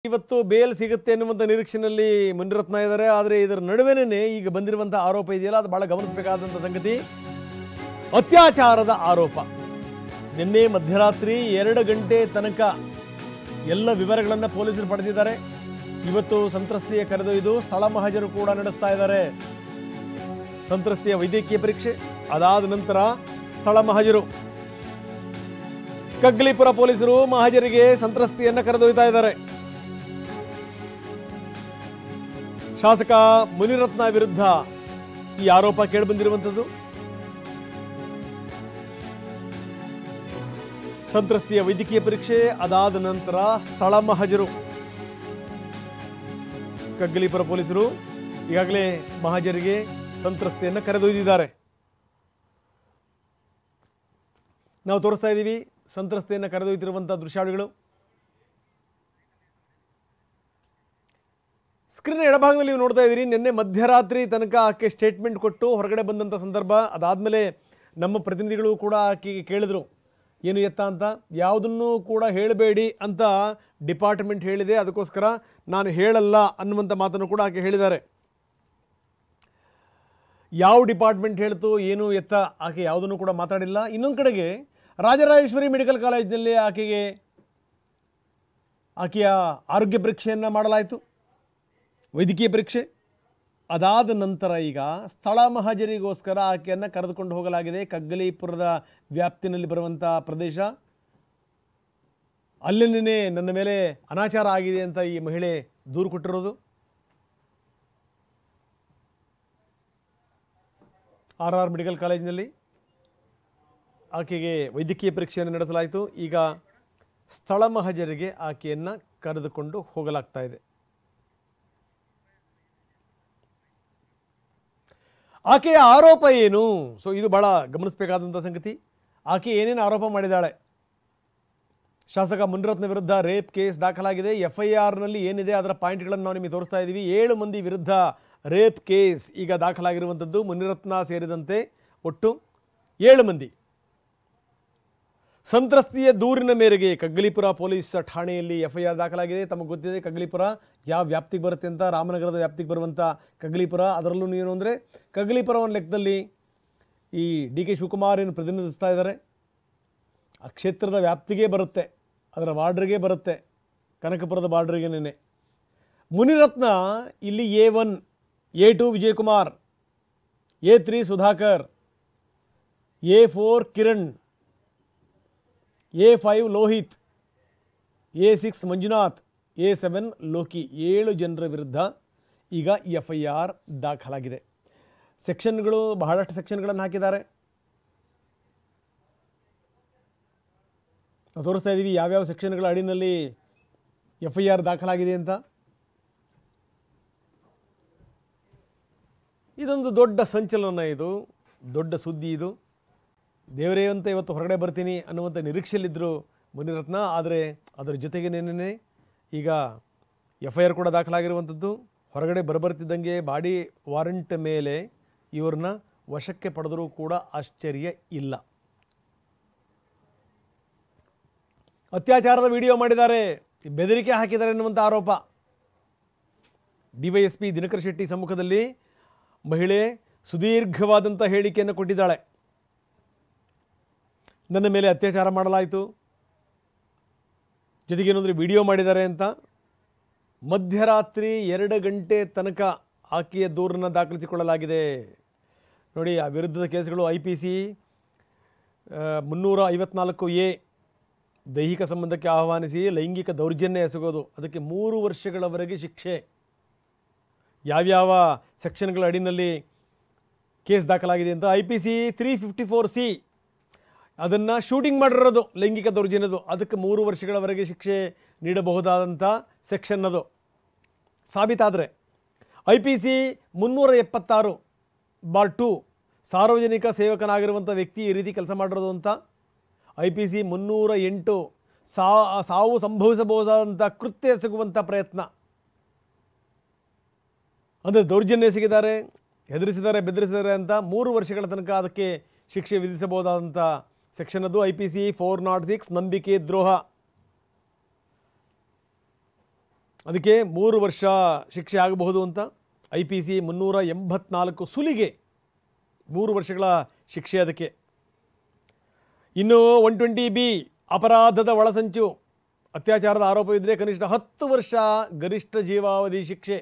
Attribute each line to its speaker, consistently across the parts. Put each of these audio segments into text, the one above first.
Speaker 1: ಇವತ್ತು ಬೇಲ್ ಸಿಗುತ್ತೆ ಅನ್ನುವಂಥ ನಿರೀಕ್ಷೆಯಲ್ಲಿ ಮುನಿರತ್ನ ಇದ್ದಾರೆ. ಆದರೆ ಇದರ ನಡುವೆನೇ ಈಗ ಬಂದಿರುವಂಥ ಆರೋಪ ಇದೆಯಲ್ಲ, ಅದು ಬಹಳ ಗಮನಿಸಬೇಕಾದಂಥ ಸಂಗತಿ. ಅತ್ಯಾಚಾರದ ಆರೋಪ. ನಿನ್ನೆ ಮಧ್ಯರಾತ್ರಿ 2 ಗಂಟೆ ತನಕ ಎಲ್ಲ ವಿವರಗಳನ್ನು ಪೊಲೀಸರು ಪಡೆದಿದ್ದಾರೆ. ಇವತ್ತು ಸಂತ್ರಸ್ತೆಯ ಕರೆದೊಯ್ದು ಸ್ಥಳ ಮಹಜರು ಕೂಡ ನಡೆಸ್ತಾ ಇದ್ದಾರೆ. ಸಂತ್ರಸ್ತೆಯ ವೈದ್ಯಕೀಯ ಪರೀಕ್ಷೆ ಅದಾದ ನಂತರ ಸ್ಥಳ ಮಹಜರು. ಕಗ್ಲಿಪುರ ಪೊಲೀಸರು ಮಹಜರಿಗೆ ಸಂತ್ರಸ್ತೆಯನ್ನ ಕರೆದೊಯ್ತಾ ಇದ್ದಾರೆ. ಶಾಸಕ ಮುನಿರತ್ನ ವಿರುದ್ಧ ಈ ಆರೋಪ ಕೇಳಿಬಂದಿರುವಂಥದ್ದು. ಸಂತ್ರಸ್ತೆಯ ವೈದ್ಯಕೀಯ ಪರೀಕ್ಷೆ ಅದಾದ ನಂತರ ಸ್ಥಳ ಮಹಜರು. ಕಗ್ಲಿಪುರ ಪೊಲೀಸರು ಈಗಾಗಲೇ ಮಹಜರಿಗೆ ಸಂತ್ರಸ್ತೆಯನ್ನು ಕರೆದೊಯ್ದಿದ್ದಾರೆ. ನಾವು ತೋರಿಸ್ತಾ ಇದ್ದೀವಿ ಸಂತ್ರಸ್ತೆಯನ್ನು ಕರೆದೊಯ್ದಿರುವಂಥ ದೃಶ್ಯಾವಳಿಗಳು. ಸ್ಕ್ರೀನ್ ಎಡಭಾಗದಲ್ಲಿ ನೀವು ನೋಡ್ತಾ ಇದ್ದೀರಿ. ನಿನ್ನೆ ಮಧ್ಯರಾತ್ರಿ ತನಕ ಆಕೆ ಸ್ಟೇಟ್ಮೆಂಟ್ ಕೊಟ್ಟು ಹೊರಗಡೆ ಬಂದಂಥ ಸಂದರ್ಭ. ಅದಾದಮೇಲೆ ನಮ್ಮ ಪ್ರತಿನಿಧಿಗಳು ಕೂಡ ಆಕೆಗೆ ಕೇಳಿದ್ರು ಏನು ಎತ್ತ ಅಂತ. ಯಾವುದನ್ನು ಕೂಡ ಹೇಳಬೇಡಿ ಅಂತ ಡಿಪಾರ್ಟ್ಮೆಂಟ್ ಹೇಳಿದೆ, ಅದಕ್ಕೋಸ್ಕರ ನಾನು ಹೇಳಲ್ಲ ಅನ್ನುವಂಥ ಮಾತನ್ನು ಕೂಡ ಆಕೆ ಹೇಳಿದ್ದಾರೆ. ಯಾವ ಡಿಪಾರ್ಟ್ಮೆಂಟ್ ಹೇಳ್ತು ಏನು ಎತ್ತ ಆಕೆ ಯಾವುದನ್ನು ಕೂಡ ಮಾತಾಡಿಲ್ಲ. ಇನ್ನೊಂದು ಕಡೆಗೆ ರಾಜರಾಜೇಶ್ವರಿ ಮೆಡಿಕಲ್ ಕಾಲೇಜಿನಲ್ಲಿ ಆಕೆಯ ಆರೋಗ್ಯ ಪರೀಕ್ಷೆಯನ್ನು ಮಾಡಲಾಯಿತು, ವೈದ್ಯಕೀಯ ಪರೀಕ್ಷೆ. ಅದಾದ ನಂತರ ಈಗ ಸ್ಥಳ ಮಹಜರಿಗೋಸ್ಕರ ಆಕೆಯನ್ನು ಕರೆದುಕೊಂಡು ಹೋಗಲಾಗಿದೆ. ಕಗ್ಗಲೀಪುರದ ವ್ಯಾಪ್ತಿನಲ್ಲಿ ಬರುವಂಥ ಪ್ರದೇಶ. ಅಲ್ಲಿನೇ ನನ್ನ ಮೇಲೆ ಅನಾಚಾರ ಆಗಿದೆ ಅಂತ ಈ ಮಹಿಳೆ ದೂರು ಕೊಟ್ಟಿರೋದು. RR ಮೆಡಿಕಲ್ ಕಾಲೇಜಿನಲ್ಲಿ ಆಕೆಗೆ ವೈದ್ಯಕೀಯ ಪರೀಕ್ಷೆಯನ್ನು ನಡೆಸಲಾಯಿತು. ಈಗ ಸ್ಥಳ ಮಹಜರಿಗೆ ಆಕೆಯನ್ನು ಕರೆದುಕೊಂಡು ಹೋಗಲಾಗ್ತಾ ಇದೆ. ಆಕೆಯ ಆರೋಪ ಏನು? ಸೊ ಇದು ಭಾಳ ಗಮನಿಸಬೇಕಾದಂಥ ಸಂಗತಿ. ಆಕೆ ಏನೇನು ಆರೋಪ ಮಾಡಿದ್ದಾಳೆ? ಶಾಸಕ ಮುನಿರತ್ನ ವಿರುದ್ಧ ರೇಪ್ ಕೇಸ್ ದಾಖಲಾಗಿದೆ. FIRನಲ್ಲಿ ಏನಿದೆ ಅದರ ಪಾಯಿಂಟ್ಗಳನ್ನು ನಾವು ನಿಮಗೆ ತೋರಿಸ್ತಾ ಇದ್ದೀವಿ. 7 ಮಂದಿ ವಿರುದ್ಧ ರೇಪ್ ಕೇಸ್ ಈಗ ದಾಖಲಾಗಿರುವಂಥದ್ದು. ಮುನಿರತ್ನ ಸೇರಿದಂತೆ ಒಟ್ಟು 7 ಮಂದಿ. ಸಂತ್ರಸ್ತೆಯ ದೂರಿನ ಮೇರೆಗೆ ಕಗ್ಗಲೀಪುರ ಪೊಲೀಸ್ ಠಾಣೆಯಲ್ಲಿ FIR ದಾಖಲಾಗಿದೆ. ತಮಗೆ ಗೊತ್ತಿದೆ ಕಗ್ಗಲೀಪುರ ಯಾವ ವ್ಯಾಪ್ತಿಗೆ ಬರುತ್ತೆ ಅಂತ. ರಾಮನಗರದ ವ್ಯಾಪ್ತಿಗೆ ಬರುವಂಥ ಕಗ್ಗಲೀಪುರ. ಅದರಲ್ಲೂ ಏನು ಅಂದರೆ ಕಗ್ಗಲೀಪುರ ಒಂದು ಲೆಕ್ಕದಲ್ಲಿ ಈ DK ಶಿವಕುಮಾರ್ ಏನು ಪ್ರತಿನಿಧಿಸ್ತಾ ಇದ್ದಾರೆ, ಆ ಕ್ಷೇತ್ರದ ವ್ಯಾಪ್ತಿಗೆ ಬರುತ್ತೆ, ಅದರ ಬಾರ್ಡ್ರಿಗೆ ಬರುತ್ತೆ, ಕನಕಪುರದ ಬಾರ್ಡ್ರಿಗೇನೆ. ಮುನಿರತ್ನ ಇಲ್ಲಿ A1, A2 Vijayakumar, A3 Sudhakar, A4 Kiran, A5 Lohith, A6 Manjunath, A7 Loki. 7 ಜನರ ವಿರುದ್ಧ ಈಗ FIR ದಾಖಲಾಗಿದೆ. ಸೆಕ್ಷನ್ಗಳು ಬಹಳಷ್ಟು ಸೆಕ್ಷನ್ಗಳನ್ನು ಹಾಕಿದ್ದಾರೆ. ನಾವು ತೋರಿಸ್ತಾ ಇದ್ದೀವಿ ಯಾವ್ಯಾವ ಸೆಕ್ಷನ್ಗಳ ಅಡಿನಲ್ಲಿ FIR ದಾಖಲಾಗಿದೆ ಅಂತ. ಇದೊಂದು ದೊಡ್ಡ ಸಂಚಲನ, ಇದು ದೊಡ್ಡ ಸುದ್ದಿ. ಇದು ದೇವರೇ ಅಂತ ಇವತ್ತು ಹೊರಗಡೆ ಬರ್ತೀನಿ ಅನ್ನುವಂಥ ನಿರೀಕ್ಷೆಯಲ್ಲಿದ್ದರು ಮುನಿರತ್ನ. ಆದರೆ ಅದರ ಜೊತೆಗೆ ನೆನ್ನೆ ಈಗ FIR ಕೂಡ ದಾಖಲಾಗಿರುವಂಥದ್ದು. ಹೊರಗಡೆ ಬರಬರ್ತಿದ್ದಂಗೆ ಬಾಡಿ ವಾರಂಟ್ ಮೇಲೆ ಇವ್ರನ್ನ ವಶಕ್ಕೆ ಪಡೆದರೂ ಕೂಡ ಆಶ್ಚರ್ಯ ಇಲ್ಲ. ಅತ್ಯಾಚಾರದ ವಿಡಿಯೋ ಮಾಡಿದ್ದಾರೆ, ಬೆದರಿಕೆ ಹಾಕಿದ್ದಾರೆ ಎನ್ನುವಂಥ ಆರೋಪ. DYSP ದಿನಕರ್ ಶೆಟ್ಟಿ ಸಮ್ಮುಖದಲ್ಲಿ ಮಹಿಳೆ ಸುದೀರ್ಘವಾದಂಥ ಹೇಳಿಕೆಯನ್ನು ಕೊಟ್ಟಿದ್ದಾಳೆ. ನನ್ನ ಮೇಲೆ ಅತ್ಯಾಚಾರ ಮಾಡಲಾಯಿತು, ಜೊತೆಗೇನೆಂದರೆ ವಿಡಿಯೋ ಮಾಡಿದ್ದಾರೆ ಅಂತ. ಮಧ್ಯರಾತ್ರಿ 2 ಗಂಟೆ ತನಕ ಆಕೆಯ ದೂರನ್ನು ದಾಖಲಿಸಿಕೊಳ್ಳಲಾಗಿದೆ. ನೋಡಿ, ಆ ವಿರುದ್ಧದ ಕೇಸ್ಗಳು IPC 354A ದೈಹಿಕ ಸಂಬಂಧಕ್ಕೆ ಆಹ್ವಾನಿಸಿ ಲೈಂಗಿಕ ದೌರ್ಜನ್ಯ ಎಸಗೋದು, ಅದಕ್ಕೆ 3 ವರ್ಷಗಳವರೆಗೆ ಶಿಕ್ಷೆ. ಯಾವ್ಯಾವ ಸೆಕ್ಷನ್ಗಳ ಅಡಿನಲ್ಲಿ ಕೇಸ್ ದಾಖಲಾಗಿದೆ ಅಂತ. IPC 354C ಅದನ್ನು ಶೂಟಿಂಗ್ ಮಾಡಿರೋದು ಲೈಂಗಿಕ ದೌರ್ಜನ್ಯದು, ಅದಕ್ಕೆ 3 ವರ್ಷಗಳವರೆಗೆ ಶಿಕ್ಷೆ ನೀಡಬಹುದಾದಂಥ ಸೆಕ್ಷನ್ ಅದು ಸಾಬೀತಾದರೆ. IPC 376/2 ಸಾರ್ವಜನಿಕ ಸೇವಕನಾಗಿರುವಂಥ ವ್ಯಕ್ತಿ ಈ ರೀತಿ ಕೆಲಸ ಮಾಡಿರೋದು ಅಂತ. IPC 308 ಸಾವು ಸಂಭವಿಸಬಹುದಾದಂಥ ಕೃತ್ಯ ಎಸಗುವಂಥ ಪ್ರಯತ್ನ, ಅಂದರೆ ದೌರ್ಜನ್ಯ ಎಸಗಿದ್ದಾರೆ, ಹೆದರಿಸಿದ್ದಾರೆ, ಬೆದರಿಸಿದ್ದಾರೆ ಅಂತ 3 ವರ್ಷಗಳ ತನಕ ಅದಕ್ಕೆ ಶಿಕ್ಷೆ ವಿಧಿಸಬಹುದಾದಂಥ ಸೆಕ್ಷನ್ ಅದು. IPC 406 ನಂಬಿಕೆ ದ್ರೋಹ. ಅದಕ್ಕೆ 3 ವರ್ಷ ಶಿಕ್ಷೆ ಆಗಬಹುದು ಅಂತ IPC 384 ಸುಲಿಗೆ 3 ವರ್ಷಗಳ ಶಿಕ್ಷೆ ಅದಕ್ಕೆ. ಇನ್ನು 120B ಅಪರಾಧದ ಒಳಸಂಚು, ಅತ್ಯಾಚಾರದ ಆರೋಪವಿದ್ದರೆ ಕನಿಷ್ಠ 10 ವರ್ಷ ಗರಿಷ್ಠ ಜೀವಾವಧಿ ಶಿಕ್ಷೆ.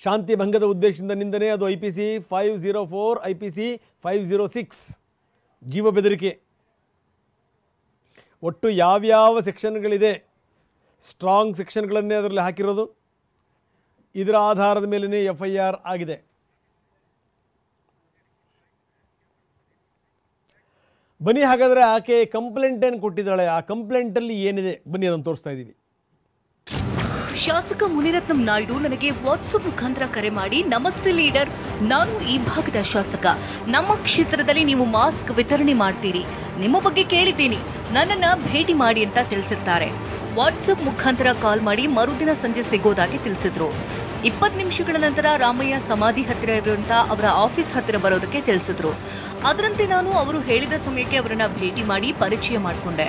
Speaker 1: ಶಾಂತಿ ಭಂಗದ ಉದ್ದೇಶದಿಂದ ನಿಂದನೆ, ಅದು IPC 504, IPC 506 ಜೀವ ಬೆದರಿಕೆ. ಒಟ್ಟು ಯಾವ್ಯಾವ ಸೆಕ್ಷನ್ಗಳಿದೆ, ಸ್ಟ್ರಾಂಗ್ ಸೆಕ್ಷನ್ಗಳನ್ನೇ ಅದರಲ್ಲಿ ಹಾಕಿರೋದು. ಇದರ ಆಧಾರದ ಮೇಲೇ FIR ಆಗಿದೆ. ಬನ್ನಿ ಹಾಗಾದರೆ ಆಕೆ ಕಂಪ್ಲೇಂಟನ್ನು ಕೊಟ್ಟಿದ್ದಾಳೆ, ಆ ಕಂಪ್ಲೇಂಟಲ್ಲಿ ಏನಿದೆ ಬನ್ನಿ ಅದನ್ನು ತೋರಿಸ್ತಾ ಇದ್ದೀವಿ.
Speaker 2: ಶಾಸಕ ಮುನಿರತ್ನಂ ನಾಯ್ಡು ನನಗೆ ವಾಟ್ಸಪ್ ಮುಖಾಂತರ ಕರೆ ಮಾಡಿ, ನಮಸ್ತೆ ಲೀಡರ್, ನಾನು ಈ ಭಾಗದ ಶಾಸಕ, ನಮ್ಮ ಕ್ಷೇತ್ರದಲ್ಲಿ ನೀವು ಮಾಸ್ಕ್ ವಿತರಣೆ ಮಾಡ್ತೀರಿ, ನಿಮ್ಮ ಬಗ್ಗೆ ಕೇಳಿದ್ದೀನಿ, ನನ್ನನ್ನು ಭೇಟಿ ಮಾಡಿ ಅಂತ ತಿಳಿಸಿರ್ತಾರೆ. ವಾಟ್ಸಪ್ ಮುಖಾಂತರ ಕಾಲ್ ಮಾಡಿ ಮರುದಿನ ಸಂಜೆ ಸಿಗೋದಾಗಿ ತಿಳಿಸಿದ್ರು. 20 ನಿಮಿಷಗಳ ನಂತರ ರಾಮಯ್ಯ ಸಮಾಧಿ ಹತ್ತಿರ ಇರುವಂತ ಅವರ ಆಫೀಸ್ ಹತ್ತಿರ ಬರೋದಕ್ಕೆ ತಿಳಿಸಿದ್ರು. ಅದರಂತೆ ನಾನು ಅವರು ಹೇಳಿದ ಸಮಯಕ್ಕೆ ಅವರನ್ನ ಭೇಟಿ ಮಾಡಿ ಪರಿಚಯ ಮಾಡಿಕೊಂಡೆ.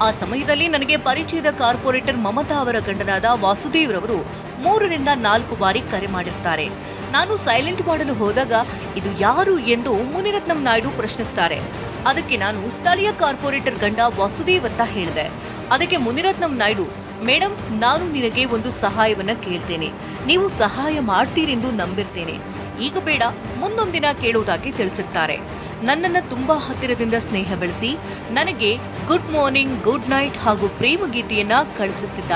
Speaker 2: ಆ ಸಮಯದಲ್ಲಿ ನನಗೆ ಪರಿಚಯದ ಕಾರ್ಪೊರೇಟರ್ ಮಮತಾ ಅವರ ಗಂಡನಾದ ವಾಸುದೇವ್ ರವರು 3 ರಿಂದ 4 ಬಾರಿ ಕರೆ ಮಾಡಿರ್ತಾರೆ. ನಾನು ಸೈಲೆಂಟ್ ಮಾಡಲು ಹೋದಾಗ ಇದು ಯಾರು ಎಂದು ಮುನಿರತ್ನಂ ನಾಯ್ಡು ಪ್ರಶ್ನಿಸ್ತಾರೆ. ಅದಕ್ಕೆ ನಾನು ಸ್ಥಳೀಯ ಕಾರ್ಪೊರೇಟರ್ ಗಂಡ ವಾಸುದೇವ್ ಅಂತ ಹೇಳಿದೆ. ಅದಕ್ಕೆ ಮುನಿರತ್ನಂ ನಾಯ್ಡು, ಮೇಡಮ್, ನಾನು ನಿನಗೆ ಒಂದು ಸಹಾಯವನ್ನ ಕೇಳ್ತೇನೆ, ನೀವು ಸಹಾಯ ಮಾಡ್ತೀರೆಂದು ನಂಬಿರ್ತೇನೆ, ಈಗ ಬೇಡ, ಮುಂದೊಂದಿನ ಕೇಳುವುದಾಗಿ ತಿಳಿಸಿರ್ತಾರೆ. ನನ್ನನ್ನು ತುಂಬಾ ಹತ್ತಿರದಿಂದ ಸ್ನೇಹ ಬೆಳೆಸಿ ನನಗೆ ಗುಡ್ ಮಾರ್ನಿಂಗ್, ಗುಡ್ ನೈಟ್ ಹಾಗೂ ಪ್ರೇಮ ಗೀತೆಯನ್ನ ಕಳಿಸುತ್ತಿದ್ದ.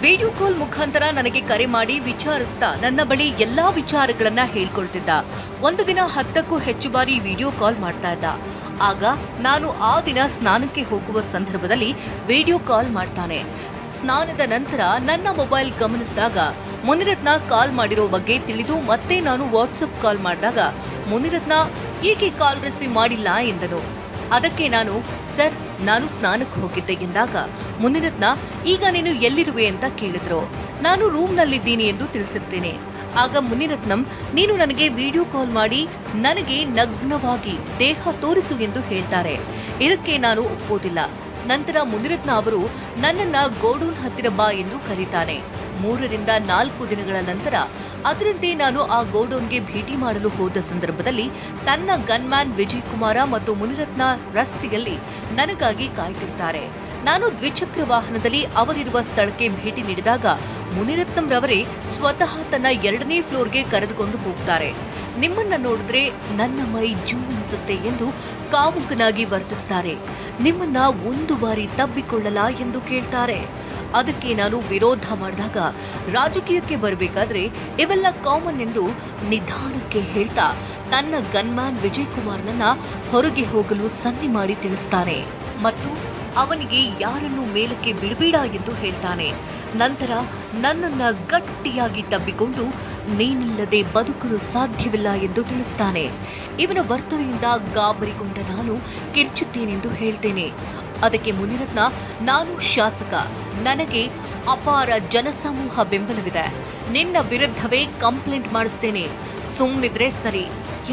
Speaker 2: ವಿಡಿಯೋ ಕಾಲ್ ಮುಖಾಂತರ ನನಗೆ ಕರೆ ಮಾಡಿ ವಿಚಾರಿಸ್ತಾ ನನ್ನ ಬಳಿ ಎಲ್ಲಾ ವಿಚಾರಗಳನ್ನ ಹೇಳ್ಕೊಳ್ತಿದ್ದ. ಒಂದು ದಿನ 10ಕ್ಕೂ ಹೆಚ್ಚು ಬಾರಿ ವಿಡಿಯೋ ಕಾಲ್ ಮಾಡ್ತಾ ಇದ್ದ. ಆಗ ನಾನು ಆ ದಿನ ಸ್ನಾನಕ್ಕೆ ಹೋಗುವ ಸಂದರ್ಭದಲ್ಲಿ ವಿಡಿಯೋ ಕಾಲ್ ಮಾಡ್ತಾನೆ. ಸ್ನಾನದ ನಂತರ ನನ್ನ ಮೊಬೈಲ್ ಗಮನಿಸಿದಾಗ ಮುನಿರತ್ನ ಕಾಲ್ ಮಾಡಿರೋ ಬಗ್ಗೆ ತಿಳಿದು ಮತ್ತೆ ನಾನು ವಾಟ್ಸಪ್ ಕಾಲ್ ಮಾಡಿದಾಗ ಮುನಿರತ್ನ ಏಕೆ ಕಾಲ್ ರಿಸೀವ್ ಮಾಡಿಲ್ಲ ಎಂದನು. ಅದಕ್ಕೆ ನಾನು, ಸರ್, ನಾನು ಸ್ನಾನಕ್ಕೆ ಹೋಗಿದ್ದೆ ಎಂದಾಗ ಮುನಿರತ್ನ, ಈಗ ನೀನು ಎಲ್ಲಿರುವೆ ಅಂತ ಕೇಳಿದ್ರು. ನಾನು ರೂಮ್ನಲ್ಲಿದ್ದೀನಿ ಎಂದು ತಿಳಿಸಿರ್ತೇನೆ. ಆಗ ಮುನಿರತ್ನಂ, ನೀನು ನನಗೆ ವಿಡಿಯೋ ಕಾಲ್ ಮಾಡಿ ನನಗೆ ನಗ್ನವಾಗಿ ದೇಹ ತೋರಿಸು ಎಂದು ಹೇಳ್ತಾರೆ. ಇದಕ್ಕೆ ನಾನು ಒಪ್ಪೋದಿಲ್ಲ. ನಂತರ ಮುನಿರತ್ನ ಅವರು ನನ್ನನ್ನ ಗೋಡೌನ್ ಹತ್ತಿರ ಬಾ ಎಂದು ಕರೀತಾನೆ. 3 ರಿಂದ 4 ದಿನಗಳ ನಂತರ ಅದರಂತೆ ನಾನು ಆ ಗೋಡೌನ್ಗೆ ಭೇಟಿ ಮಾಡಲು ಹೋದ ಸಂದರ್ಭದಲ್ಲಿ ತನ್ನ ಗನ್ಮ್ಯಾನ್ ವಿಜಯ್ ಕುಮಾರ ಮತ್ತು ಮುನಿರತ್ನ ರಸ್ತೆಯಲ್ಲಿ ನನಗಾಗಿ ಕಾಯ್ತಿರ್ತಾರೆ. ನಾನು ದ್ವಿಚಕ್ರ ವಾಹನದಲ್ಲಿ ಅವರಿರುವ ಸ್ಥಳಕ್ಕೆ ಭೇಟಿ ನೀಡಿದಾಗ ಮುನಿರತ್ನಂ ರವರೇ ಸ್ವತಃ ತನ್ನ 2ನೇ ಫ್ಲೋರ್ಗೆ ಕರೆದುಕೊಂಡು ಹೋಗ್ತಾರೆ. ನಿಮ್ಮನ್ನ ನೋಡಿದ್ರೆ ನನ್ನ ಮೈ ಜುಮ್ಮಿಸುತ್ತೆ ಎಂದು ಕಾಮುಕನಾಗಿ ವರ್ತಿಸ್ತಾರೆ. ನಿಮ್ಮನ್ನ ಒಂದು ಬಾರಿ ತಬ್ಬಿಕೊಳ್ಳಲಾ ಎಂದು ಕೇಳ್ತಾರೆ. ಅದಕ್ಕೆ ನಾನು ವಿರೋಧ ಮಾಡಿದಾಗ ರಾಜಕೀಯಕ್ಕೆ ಬರಬೇಕಾದ್ರೆ ಇವೆಲ್ಲ ಕಾಮನ್ ಎಂದು ನಿಧಾನಕ್ಕೆ ಹೇಳ್ತಾ ತನ್ನ ಗನ್ಮ್ಯಾನ್ ವಿಜಯ್ ಕುಮಾರ್ನನ್ನ ಹೊರಗೆ ಹೋಗಲು ಸನ್ನೆ ಮಾಡಿ ತಿಳಿಸ್ತಾನೆ ಮತ್ತು ಅವನಿಗೆ ಯಾರನ್ನು ಮೇಲಕ್ಕೆ ಬಿಡಬೇಡ ಎಂದು ಹೇಳ್ತಾನೆ. ನಂತರ ನನ್ನನ್ನ ಗಟ್ಟಿಯಾಗಿ ತಬ್ಬಿಕೊಂಡು ನೀನಿಲ್ಲದೆ ಬದುಕಲು ಸಾಧ್ಯವಿಲ್ಲ ಎಂದು ತಿಳಿಸ್ತಾನೆ. ಇವನ ವರ್ತನೆಯಿಂದ ಗಾಬರಿಗೊಂಡ ನಾನು ಕಿರ್ಚುತ್ತೇನೆಂದು ಹೇಳ್ತೇನೆ. ಅದಕ್ಕೆ ಮುನಿರತ್ನ, ನಾನು ಶಾಸಕ, ನನಗೆ ಅಪಾರ ಜನಸಮೂಹ ಬೆಂಬಲವಿದೆ, ನಿನ್ನ ವಿರುದ್ಧವೇ ಕಂಪ್ಲೇಂಟ್ ಮಾಡಿಸ್ತೇನೆ, ಸುಮ್ಮನಿದ್ರೆ ಸರಿ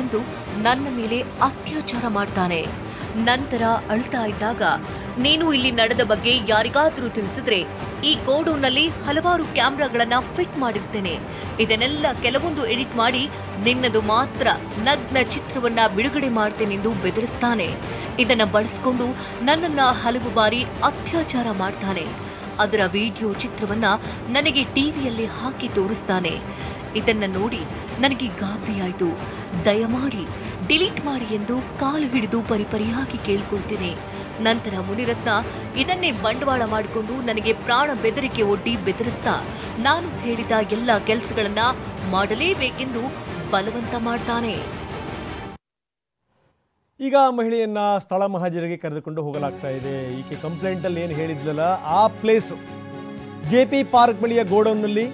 Speaker 2: ಎಂದು ನನ್ನ ಮೇಲೆ ಅತ್ಯಾಚಾರ ಮಾಡ್ತಾನೆ. ನಂತರ ಅಳ್ತಾ ಇದ್ದಾಗ, ನೀನು ಇಲ್ಲಿ ನಡೆದ ಬಗ್ಗೆ ಯಾರಿಗಾದರೂ ತಿಳಿಸಿದ್ರೆ ಈ ಗೋಡೌನ್ನಲ್ಲಿ ಹಲವಾರು ಕ್ಯಾಮ್ರಾಗಳನ್ನ ಫಿಟ್ ಮಾಡಿರ್ತೇನೆ, ಇದನ್ನೆಲ್ಲ ಕೆಲವೊಂದು ಎಡಿಟ್ ಮಾಡಿ ನಿನ್ನದು ಮಾತ್ರ ನಗ್ನ ಚಿತ್ರವನ್ನ ಬಿಡುಗಡೆ ಮಾಡ್ತೇನೆಂದು ಬೆದರಿಸ್ತಾನೆ. ಇದನ್ನ ಬಳಸಿಕೊಂಡು ನನ್ನನ್ನ ಹಲವು ಬಾರಿ ಅತ್ಯಾಚಾರ ಮಾಡ್ತಾನೆ. ಅದರ ವಿಡಿಯೋ ಚಿತ್ರವನ್ನ ನನಗೆ ಟಿವಿಯಲ್ಲಿ ಹಾಕಿ ತೋರಿಸ್ತಾನೆ. ಇದನ್ನ ನೋಡಿ ನನಗೆ ಗಾಬರಿಯಾಯಿತು. ದಯಮಾಡಿ ಡಿಲೀಟ್ ಮಾಡಿ ಎಂದು ಕಾಲು ಹಿಡಿದು ಪರಿಪರಿಯಾಗಿ ಕೇಳ್ಕೊಳ್ತೇನೆ. ನಂತರ ಮುನಿರತ್ನ ಇದನ್ನೇ ಬಂಡವಾಳ ಮಾಡಿಕೊಂಡು ನನಗೆ ಪ್ರಾಣ ಬೆದರಿಕೆ ಒಡ್ಡಿ ಬೆದರಿಸ್ತಾ ನಾನು ಹೇಳಿದ ಎಲ್ಲ ಕೆಲಸಗಳನ್ನ ಮಾಡಲೇಬೇಕೆಂದು ಬಲವಂತ ಮಾಡ್ತಾನೆ.
Speaker 1: ಈಗ ಮಹಿಳೆಯನ್ನ ಸ್ಥಳ ಮಹಾಜರಿಗೆ ಕರೆದುಕೊಂಡು ಹೋಗಲಾಗ್ತಾ ಇದೆ. ಈಕೆ ಕಂಪ್ಲೇಂಟಲ್ಲಿ ಏನು ಹೇಳಿದ್ಲಲ್ಲ ಆ ಪ್ಲೇಸು JP ಪಾರ್ಕ್ ಬಳಿಯ ಗೋಡೌನ್ನಲ್ಲಿ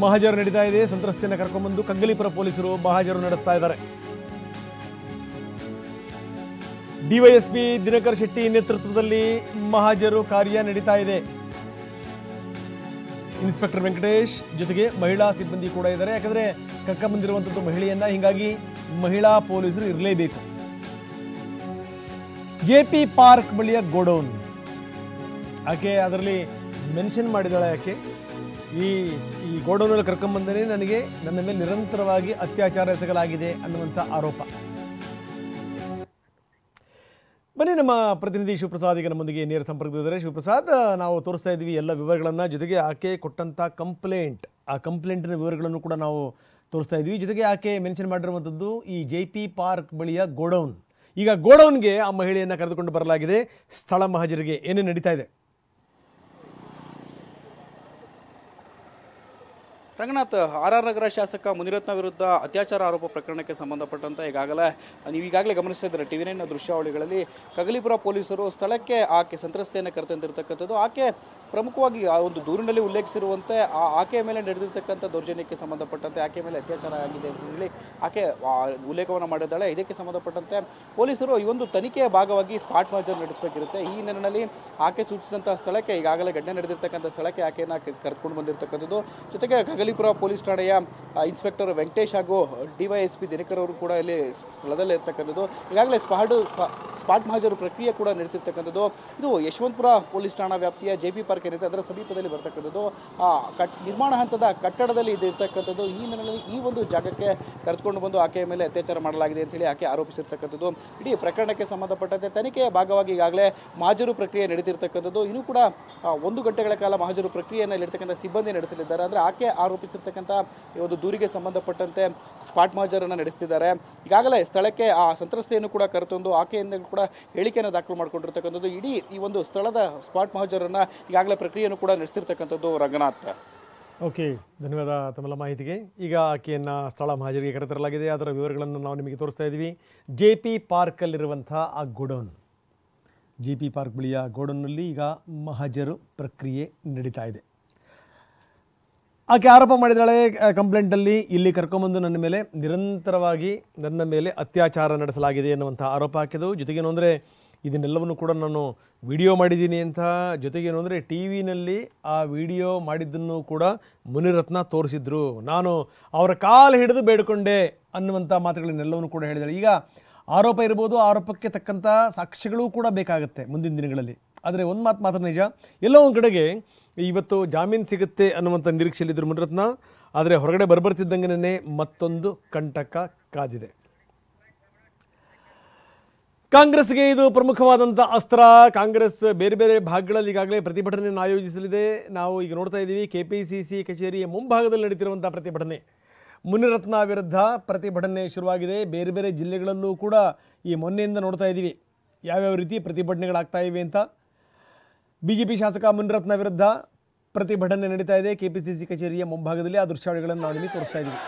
Speaker 1: ಮಹಾಜರು ನಡೀತಾ ಇದೆ. ಸಂತ್ರಸ್ತೆಯನ್ನು ಕರ್ಕೊಂಡ್ಬಂದು ಕಗ್ಗಲೀಪುರ ಪೊಲೀಸರು ಮಹಾಜರು ನಡೆಸ್ತಾ ಇದ್ದಾರೆ. DYSP ದಿನಕರ್ ಶೆಟ್ಟಿ ನೇತೃತ್ವದಲ್ಲಿ ಮಹಾಜರು ಕಾರ್ಯ ನಡೀತಾ ಇದೆ. ಇನ್ಸ್ಪೆಕ್ಟರ್ ವೆಂಕಟೇಶ್ ಜೊತೆಗೆ ಮಹಿಳಾ ಸಿಬ್ಬಂದಿ ಕೂಡ ಇದ್ದಾರೆ. ಯಾಕಂದರೆ ಕರ್ಕೊಂಡ್ಬಂದಿರುವಂಥದ್ದು ಮಹಿಳೆಯನ್ನ, ಹೀಗಾಗಿ ಮಹಿಳಾ ಪೊಲೀಸರು ಇರಲೇಬೇಕು. JP ಪಾರ್ಕ್ ಬಳಿಯ ಗೋಡೌನ್ ಆಕೆ ಅದರಲ್ಲಿ ಮೆನ್ಷನ್ ಮಾಡಿದಾಳೆ. ಯಾಕೆ ಈ ಈ ಗೋಡೌನಲ್ಲಿ ಕರ್ಕೊಂಬಂದೇ ನನಗೆ ನನ್ನ ಮೇಲೆ ನಿರಂತರವಾಗಿ ಅತ್ಯಾಚಾರ ಎಸಗಲಾಗಿದೆ ಅನ್ನುವಂಥ ಆರೋಪ. ಬನ್ನಿ, ನಮ್ಮ ಪ್ರತಿನಿಧಿ ಶಿವಪ್ರಸಾದ್ ಈಗ ನಮ್ಮೊಂದಿಗೆ ನೇರ ಸಂಪರ್ಕದಿದ್ದಾರೆ. ಶಿವಪ್ರಸಾದ್, ನಾವು ತೋರಿಸ್ತಾ ಇದ್ವಿ ಎಲ್ಲ ವಿವರಗಳನ್ನು, ಜೊತೆಗೆ ಆಕೆ ಕೊಟ್ಟಂಥ ಕಂಪ್ಲೇಂಟ್, ಆ ಕಂಪ್ಲೇಂಟಿನ ವಿವರಗಳನ್ನು ಕೂಡ ನಾವು ತೋರಿಸ್ತಾ ಇದ್ವಿ. ಜೊತೆಗೆ ಆಕೆ ಮೆನ್ಷನ್ ಮಾಡಿರುವಂಥದ್ದು ಈ JP ಪಾರ್ಕ್ ಬಳಿಯ ಗೋಡೌನ್. ಈಗ ಗೋಡೌನ್ಗೆ ಆ ಮಹಿಳೆಯನ್ನು ಕರೆದುಕೊಂಡು ಬರಲಾಗಿದೆ. ಸ್ಥಳ ಮಹಜರಿಗೆ ಏನೇನು ನಡೀತಾ ಇದೆ?
Speaker 3: ರಂಗನಾಥ್, ಆರ್ ನಗರ ಶಾಸಕ ಮುನಿರತ್ನ ವಿರುದ್ಧ ಅತ್ಯಾಚಾರ ಆರೋಪ ಪ್ರಕರಣಕ್ಕೆ ಸಂಬಂಧಪಟ್ಟಂತೆ ಈಗಾಗಲೇ ಗಮನಿಸ್ತಾ ಇದ್ದಾರೆ TV9 ದೃಶ್ಯಾವಳಿಗಳಲ್ಲಿ. ಕಗಲಿಪುರ ಪೊಲೀಸರು ಸ್ಥಳಕ್ಕೆ ಆಕೆ ಸಂತ್ರಸ್ತೆಯನ್ನು ಕರೆತಂದಿರತಕ್ಕಂಥದ್ದು. ಆಕೆ ಪ್ರಮುಖವಾಗಿ ಆ ಒಂದು ದೂರಿನಲ್ಲಿ ಉಲ್ಲೇಖಿಸಿರುವಂತೆ ಆಕೆಯ ಮೇಲೆ ನಡೆದಿರ್ತಕ್ಕಂಥ ದೌರ್ಜನ್ಯಕ್ಕೆ ಸಂಬಂಧಪಟ್ಟಂತೆ ಆಕೆ ಮೇಲೆ ಅತ್ಯಾಚಾರ ಆಗಿದೆ ಅಂತ ಹೇಳಿ ಆಕೆ ಉಲ್ಲೇಖವನ್ನು ಮಾಡಿದ್ದಾಳೆ. ಇದಕ್ಕೆ ಸಂಬಂಧಪಟ್ಟಂತೆ ಪೊಲೀಸರು ಈ ಒಂದು ತನಿಖೆಯ ಭಾಗವಾಗಿ ಸ್ಪಾಟ್ ಮಾರ್ಚರ್ ನಡೆಸಬೇಕಿರುತ್ತೆ. ಈ ನಿಟ್ಟಿನಲ್ಲಿ ಆಕೆ ಸೂಚಿಸಿದಂತಹ ಸ್ಥಳಕ್ಕೆ, ಈಗಾಗಲೇ ಘಟನೆ ನಡೆದಿರ್ತಕ್ಕಂಥ ಸ್ಥಳಕ್ಕೆ ಆಕೆಯನ್ನು ಕರ್ಕೊಂಡು ಬಂದಿರತಕ್ಕಂಥದ್ದು. ಜೊತೆಗೆ ಕಗಲಿಪುರ ಪೊಲೀಸ್ ಠಾಣೆಯ ಇನ್ಸ್ಪೆಕ್ಟರ್ ವೆಂಕಟೇಶ್ ಹಾಗೂ DYSP ದಿನಕರ್ ಅವರು ಕೂಡ ಇಲ್ಲಿ ಸ್ಥಳದಲ್ಲೇ ಇರ್ತಕ್ಕಂಥದ್ದು. ಈಗಾಗಲೇ ಸ್ಪಾಟ್ ಮಹಜರು ಪ್ರಕ್ರಿಯೆ ಕೂಡ ನಡೆತಿರ್ತಕ್ಕಂಥದ್ದು. ಇದು ಯಶವಂತಪುರ ಪೊಲೀಸ್ ಠಾಣಾ ವ್ಯಾಪ್ತಿಯ JP ಪಾರ್ಕ್ ಏನಿದೆ ಅದರ ಸಮೀಪದಲ್ಲಿ ಬರ್ತಕ್ಕಂಥದ್ದು. ನಿರ್ಮಾಣ ಹಂತದ ಕಟ್ಟಡದಲ್ಲಿ ಇದಿರ್ತಕ್ಕಂಥದ್ದು. ಈ ನಿಟ್ಟಿನಲ್ಲಿ ಈ ಒಂದು ಜಾಗಕ್ಕೆ ಕರೆದುಕೊಂಡು ಬಂದು ಆಕೆಯ ಮೇಲೆ ಅತ್ಯಾಚಾರ ಮಾಡಲಾಗಿದೆ ಅಂತ ಹೇಳಿ ಆಕೆ ಆರೋಪಿಸಿರ್ತಕ್ಕಂಥದ್ದು. ಇಡೀ ಪ್ರಕರಣಕ್ಕೆ ಸಂಬಂಧಪಟ್ಟಂತೆ ತನಿಖೆಯ ಭಾಗವಾಗಿ ಈಗಾಗಲೇ ಮಹಜರು ಪ್ರಕ್ರಿಯೆ ನಡೆದಿರ್ತಕ್ಕಂಥದ್ದು. ಇನ್ನೂ ಕೂಡ 1 ಗಂಟೆಗಳ ಕಾಲ ಮಹಜರು ಪ್ರಕ್ರಿಯೆಯನ್ನು ಇಲ್ಲಿರ್ತಕ್ಕಂಥ ಸಿಬ್ಬಂದಿ ನಡೆಸಲಿದ್ದಾರೆ. ಅಂದರೆ ಆಕೆ ಆರೋಪಿಸಿರ್ತಕ್ಕಂಥ ಈ ಒಂದು ದೂರಿಗೆ ಸಂಬಂಧಪಟ್ಟಂತೆ ಸ್ಪಾಟ್ ಮಹಜರನ್ನು ನಡೆಸ್ತಿದ್ದಾರೆ. ಈಗಾಗಲೇ ಸ್ಥಳಕ್ಕೆ ಆ ಸಂತ್ರಸ್ತೆಯನ್ನು ಕೂಡ ಕರೆತಂದು ಆಕೆಯಿಂದ ಕೂಡ ಹೇಳಿಕೆಯನ್ನು ದಾಖಲು ಮಾಡಿಕೊಂಡಿರ್ತಕ್ಕಂಥದ್ದು. ಇಡೀ ಈ ಒಂದು ಸ್ಥಳದ ಸ್ಪಾಟ್ ಮಹಜರನ್ನು ಈಗಾಗಲೇ ಪ್ರಕ್ರಿಯೆಯನ್ನು ಕೂಡ ನಡೆಸ್ತಿರ್ತಕ್ಕಂಥದ್ದು. ರಂಗನಾಥ್,
Speaker 1: ಓಕೆ, ಧನ್ಯವಾದ ತಮ್ಮೆಲ್ಲ ಮಾಹಿತಿಗೆ. ಈಗ ಆಕೆಯನ್ನು ಸ್ಥಳ ಮಹಜರಿಗೆ ಕರೆತರಲಾಗಿದೆ. ಅದರ ವಿವರಗಳನ್ನು ನಾವು ನಿಮಗೆ ತೋರಿಸ್ತಾ ಇದ್ದೀವಿ. JP ಪಾರ್ಕಲ್ಲಿರುವಂಥ ಆ ಗೋಡೌನ್, JP ಪಾರ್ಕ್ ಬಳಿಯ ಗೋಡೌನ್ನಲ್ಲಿ ಈಗ ಮಹಜರು ಪ್ರಕ್ರಿಯೆ ನಡೀತಾ ಇದೆ. ಆಕೆ ಆರೋಪ ಮಾಡಿದ್ದಾಳೆ ಕಂಪ್ಲೇಂಟಲ್ಲಿ, ಇಲ್ಲಿ ಕರ್ಕೊಂಬಂದು ನನ್ನ ಮೇಲೆ ನಿರಂತರವಾಗಿ ನನ್ನ ಮೇಲೆ ಅತ್ಯಾಚಾರ ನಡೆಸಲಾಗಿದೆ ಎನ್ನುವಂಥ ಆರೋಪ ಹಾಕಿದ್ದು. ಜೊತೆಗೇನು ಅಂದರೆ ಇದನ್ನೆಲ್ಲವನ್ನು ಕೂಡ ನಾನು ವಿಡಿಯೋ ಮಾಡಿದ್ದೀನಿ ಅಂತ, ಜೊತೆಗೇನು ಅಂದರೆ TV ನಲ್ಲಿ ಆ ವಿಡಿಯೋ ಮಾಡಿದ್ದನ್ನು ಕೂಡ ಮುನಿರತ್ನ ತೋರಿಸಿದ್ರು. ನಾನು ಅವರ ಕಾಲು ಹಿಡಿದು ಬೇಡಿಕೊಂಡೆ ಅನ್ನುವಂಥ ಮಾತುಗಳನ್ನೆಲ್ಲವನ್ನು ಕೂಡ ಹೇಳಿದ್ದಾಳೆ. ಈಗ ಆರೋಪ ಇರ್ಬೋದು, ಆರೋಪಕ್ಕೆ ತಕ್ಕಂಥ ಸಾಕ್ಷ್ಯಗಳೂ ಕೂಡ ಬೇಕಾಗುತ್ತೆ ಮುಂದಿನ ದಿನಗಳಲ್ಲಿ. ಆದರೆ ಒಂದು ಮಾತ್ರ ನಿಜ, ಎಲ್ಲೋ ಒಂದು ಕಡೆಗೆ ಇವತ್ತು ಜಾಮೀನು ಸಿಗುತ್ತೆ ಅನ್ನುವಂಥ ನಿರೀಕ್ಷೆಯಲ್ಲಿದ್ದರು ಮುನಿರತ್ನ. ಆದರೆ ಹೊರಗಡೆ ಬರ್ತಿದ್ದಂಗೆ ಮತ್ತೊಂದು ಕಂಟಕ ಕಾದಿದೆ. ಕಾಂಗ್ರೆಸ್ಗೆ ಇದು ಪ್ರಮುಖವಾದಂಥ ಅಸ್ತ್ರ. ಕಾಂಗ್ರೆಸ್ ಬೇರೆ ಬೇರೆ ಭಾಗಗಳಲ್ಲಿ ಈಗಾಗಲೇ ಪ್ರತಿಭಟನೆಯನ್ನು ಆಯೋಜಿಸಲಿದೆ. ನಾವು ಈಗ ನೋಡ್ತಾ ಇದ್ದೀವಿ KPCC ಕಚೇರಿಯ ಮುಂಭಾಗದಲ್ಲಿ ನಡೀತಿರುವಂಥ ಪ್ರತಿಭಟನೆ. ಮುನಿರತ್ನ ವಿರುದ್ಧ ಪ್ರತಿಭಟನೆ ಶುರುವಾಗಿದೆ. ಬೇರೆ ಬೇರೆ ಜಿಲ್ಲೆಗಳಲ್ಲೂ ಕೂಡ ಈ ಮೊನ್ನೆಯಿಂದ ನೋಡ್ತಾ ಇದ್ದೀವಿ ಯಾವ್ಯಾವ ರೀತಿ ಪ್ರತಿಭಟನೆಗಳಾಗ್ತಾ ಇವೆ ಅಂತ. BJP ಶಾಸಕ ಮುನಿರತ್ನ ವಿರುದ್ಧ ಪ್ರತಿಭಟನೆ ನಡೀತಾ ಇದೆ KPCC ಕಚೇರಿಯ ಮುಂಭಾಗದಲ್ಲಿ. ಆ ದೃಶ್ಯಾವಳಿಗಳನ್ನು ನಾವು ನಿಮಗೆ ತೋರಿಸ್ತಾ ಇದ್ದೀವಿ.